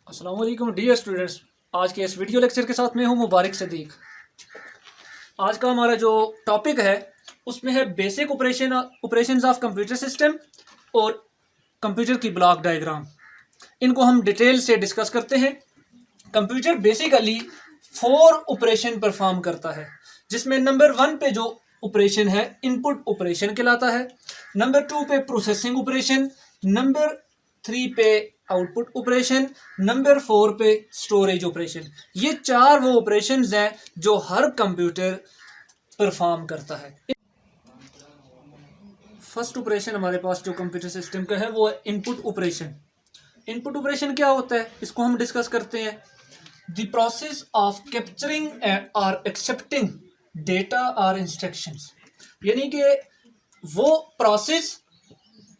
अस्सलाम वालेकुम dear students. आज के इस वीडियो लेक्चर के साथ मैं हूं मुबारक सदीक। आज का हमारा जो टॉपिक है उसमें है basic operations of computer system और कंप्यूटर की ब्लॉक डायग्राम। इनको हम डिटेल से डिस्कस करते हैं। कंप्यूटर बेसिकली 4 ऑपरेशन परफॉर्म करता है, जिसमें नंबर 1 पे जो ऑपरेशन है इनपुट ऑपरेशन कहलाता है, नंबर 2 पे प्रोसेसिंग ऑपरेशन, नंबर 3 पे आउटपुट ऑपरेशन, नंबर 4 पे स्टोरेज ऑपरेशन। ये 4 वो ऑपरेशन हैं जो हर कंप्यूटर परफॉर्म करता है। फर्स्ट ऑपरेशन हमारे पास जो कंप्यूटर सिस्टम का है वो है इनपुट ऑपरेशन। इनपुट ऑपरेशन क्या होता है इसको हम डिस्कस करते हैं। द प्रोसेस ऑफ कैप्चरिंग और एक्सेप्टिंग डेटा और इंस्ट्रक्शंस, यानी कि वो प्रोसेस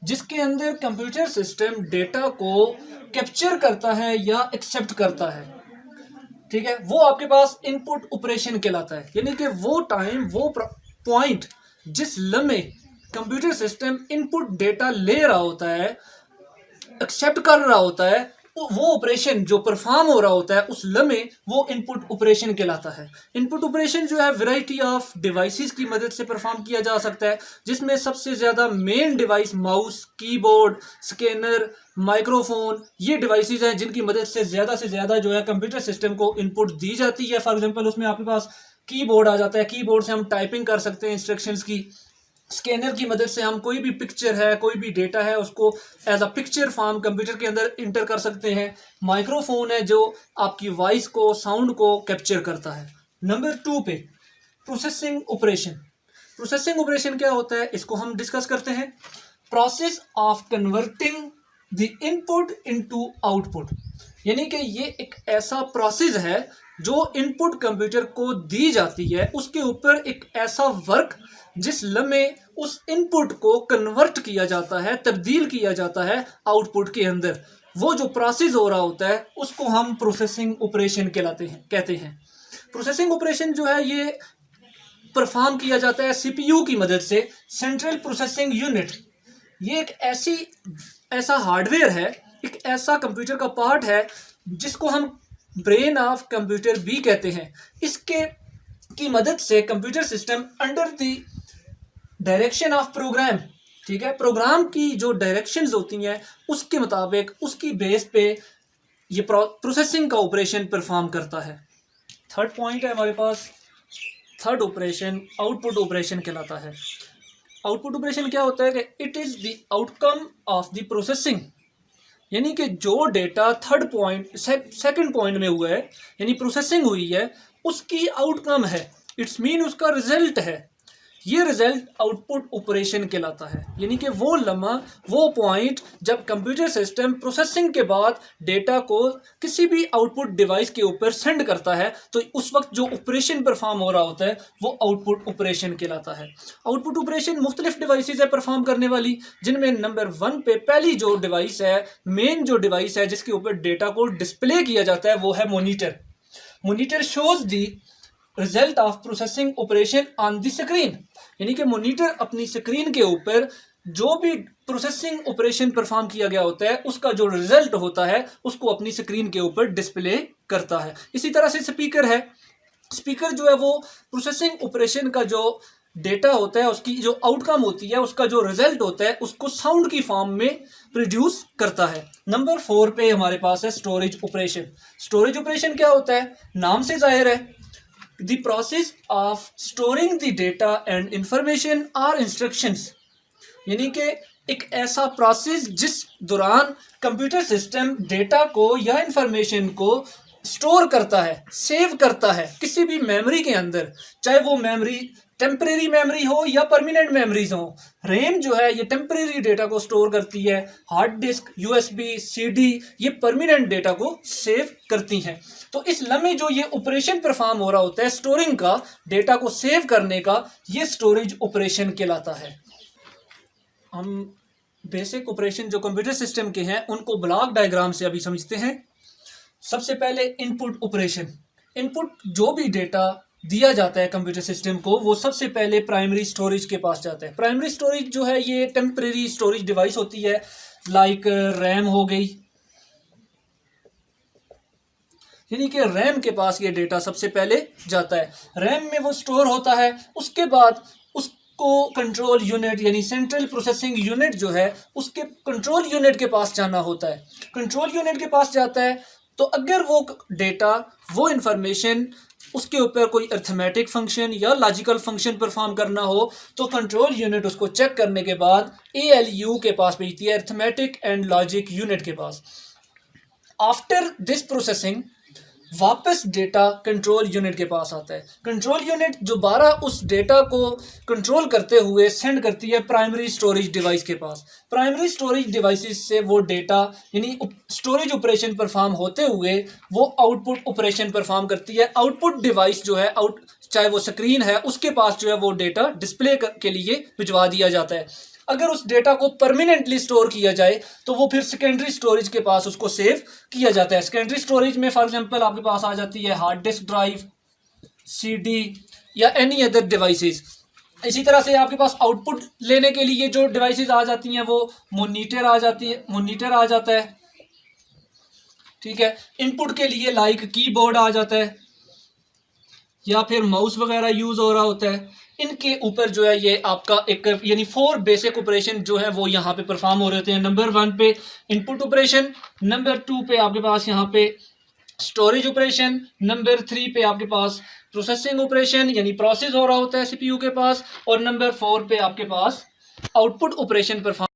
जिसके अंदर कंप्यूटर सिस्टम डेटा को कैप्चर करता है या एक्सेप्ट करता है, ठीक है, वो आपके पास इनपुट ऑपरेशन कहलाता है। यानी कि वो टाइम, वो पॉइंट जिस लम्हे कंप्यूटर सिस्टम इनपुट डेटा ले रहा होता है, एक्सेप्ट कर रहा होता है, वो ऑपरेशन जो परफॉर्म हो रहा होता है उस लम्हे वो इनपुट ऑपरेशन कहलाता है। इनपुट ऑपरेशन जो है वैरायटी ऑफ डिवाइसेस की मदद से परफॉर्म किया जा सकता है, जिसमें सबसे ज़्यादा main device mouse, keyboard, scanner, microphone, ये डिवाइसेस हैं जिनकी मदद से ज़्यादा जो है कंप्यूटर सिस्टम को इनपुट दी जाती है। फॉर एग्जांपल उसमें आपके पास कीबोर्ड आ जाता है, कीबोर्ड से हम टाइपिंग कर सकते हैं इंस्ट्रक्शंस की। स्कैनर की मदद से हम कोई भी पिक्चर है, कोई भी डेटा है, उसको as a picture form computer के अंदर इंटर कर सकते हैं। माइक्रोफोन है जो आपकी वॉइस को, साउंड को कैप्चर करता है। नंबर 2 पे प्रोसेसिंग ऑपरेशन। प्रोसेसिंग ऑपरेशन क्या होता है इसको हम डिस्कस करते हैं। Process of converting the input into output, यानी कि ये एक ऐसा प्रोसेस है जो इनपुट कंप्यूटर को दी जाती है, उसके ऊपर एक ऐसा वर्क जिस लम्हे उस इनपुट को कन्वर्ट किया जाता है, तब्दील किया जाता है आउटपुट के अंदर, वो जो प्रोसेस हो रहा होता है उसको हम प्रोसेसिंग ऑपरेशन कहते हैं। प्रोसेसिंग ऑपरेशन जो है ये परफॉर्म किया जाता है सीपीयू की मदद से, सेंट्रल प्रोसेसिंग यूनिट। ये एक ऐसा हार्डवेयर है, एक ऐसा कंप्यूटर का पार्ट है जिसको हम ब्रेन ऑफ कंप्यूटर भी कहते हैं। इसके की मदद से computer system under the direction of program, ठीक है, प्रोग्राम की जो डायरेक्शंस होती हैं उसके मुताबिक, उसकी बेस पे ये प्रोसेसिंग का ऑपरेशन परफॉर्म करता है। थर्ड पॉइंट है हमारे पास, थर्ड ऑपरेशन आउटपुट ऑपरेशन कहलाता है। आउटपुट ऑपरेशन क्या होता है कि it is the outcome of the processing, यानी कि जो data third point second point में हुआ है, यानी प्रोसेसिंग हुई है, उसकी आउटकम है। इट्स मीन उसका रिजल्ट है। ये रिजल्ट आउटपुट ऑपरेशन कहलाता है, यानी कि वो लम्हा, वो पॉइंट जब कंप्यूटर सिस्टम प्रोसेसिंग के बाद डेटा को किसी भी आउटपुट डिवाइस के ऊपर सेंड करता है, तो उस वक्त जो ऑपरेशन परफॉर्म हो रहा होता है वो आउटपुट ऑपरेशन कहलाता है। आउटपुट ऑपरेशन मुख्तलिफ डिवाइसेज है परफॉर्म करने वाली, जिनमें नंबर 1 पे पहली जो डिवाइस है, मेन जो डिवाइस है जिसके ऊपर डेटा को डिस्प्ले किया जाता है वो है monitor. Monitor shows the result of processing operation on the screen, यानी कि मॉनिटर अपनी स्क्रीन के ऊपर जो भी प्रोसेसिंग ऑपरेशन परफॉर्म किया गया होता है उसका जो रिजल्ट होता है उसको अपनी स्क्रीन के ऊपर डिस्प्ले करता है। इसी तरह से स्पीकर है, स्पीकर जो है वो प्रोसेसिंग ऑपरेशन का जो डेटा होता है, उसकी जो आउटकम होती है, उसका जो रिजल्ट होता है उसको साउंड की फॉर्म में प्रोड्यूस करता है। नंबर 4 पे हमारे पास है स्टोरेज ऑपरेशन। स्टोरेज ऑपरेशन क्या होता है, नाम से जाहिर है, the process of storing the data and information or instructions, यानी कि एक ऐसा प्रोसेस जिस दौरान कंप्यूटर सिस्टम डेटा को या इंफॉर्मेशन को स्टोर करता है, सेव करता है किसी भी मेमोरी के अंदर, चाहे वो मेमोरी टेम्परेरी मेमोरी हो या परमानेंट मेमोरीज हो। रैम जो है ये टेम्परेरी डेटा को स्टोर करती है, हार्ड डिस्क, यूएसबी, सीडी ये परमानेंट डेटा को सेव करती हैं। तो इस लम्हे जो ये ऑपरेशन परफॉर्म हो रहा होता है स्टोरिंग का, डेटा को सेव करने का, ये स्टोरेज ऑपरेशन कहलाता है। हम बेसिक ऑपरेशन जो कंप्यूटर सिस्टम के हैं उनको ब्लॉक डायग्राम से अभी समझते हैं। सबसे पहले इनपुट ऑपरेशन। इनपुट जो भी डेटा दिया जाता है कंप्यूटर सिस्टम को वो सबसे पहले प्राइमरी स्टोरेज के पास जाता है। प्राइमरी स्टोरेज जो है ये टेम्परेरी स्टोरेज डिवाइस होती है, लाइक रैम हो गई, यानी कि रैम के पास ये डेटा सबसे पहले जाता है, रैम में वो स्टोर होता है, उसके बाद उसको कंट्रोल यूनिट यानी सेंट्रल प्रोसेसिंग यूनिट जो है उसके कंट्रोल यूनिट के पास जाना होता है। कंट्रोल यूनिट के पास जाता है तो अगर वो डेटा, वो इंफॉर्मेशन उसके ऊपर कोई अर्थमेटिक फंक्शन या लॉजिकल फंक्शन परफॉर्म करना हो तो कंट्रोल यूनिट उसको चेक करने के बाद ALU के पास भेजती है, अर्थमेटिक एंड लॉजिक यूनिट के पास। आफ्टर दिस प्रोसेसिंग वापस डेटा कंट्रोल यूनिट के पास आता है। कंट्रोल यूनिट दोबारा उस डेटा को कंट्रोल करते हुए सेंड करती है प्राइमरी स्टोरेज डिवाइस के पास। प्राइमरी स्टोरेज डिवाइसेस से वो डेटा यानी स्टोरेज ऑपरेशन परफॉर्म होते हुए वो आउटपुट ऑपरेशन परफॉर्म करती है। आउटपुट डिवाइस जो है, चाहे वो स्क्रीन है, उसके पास जो है वो डेटा डिस्प्ले के लिए भिजवा दिया जाता है। अगर उस डेटा को परमानेंटली स्टोर किया जाए तो वो फिर सेकेंडरी स्टोरेज के पास उसको सेव किया जाता है। सेकेंडरी स्टोरेज में फॉर एग्जांपल आपके पास आ जाती है हार्ड डिस्क ड्राइव, CD या एनी अदर डिवाइसेस। इसी तरह से आपके पास आउटपुट लेने के लिए जो डिवाइसेस आ जाती हैं वो मॉनिटर आ जाता है, ठीक है। इनपुट के लिए लाइक कीबोर्ड आ जाता है या फिर माउस वगैरह यूज हो रहा होता है। इनके ऊपर जो है ये आपका एक यानी 4 बेसिक ऑपरेशन जो है वो यहाँ पे परफॉर्म हो रहे होते हैं। नंबर 1 पे इनपुट ऑपरेशन, नंबर 2 पे आपके पास यहाँ पे स्टोरेज ऑपरेशन, नंबर 3 पे आपके पास प्रोसेसिंग ऑपरेशन यानी प्रोसेस हो रहा होता है CPU के पास, और नंबर 4 पे आपके पास आउटपुट ऑपरेशन परफॉर्म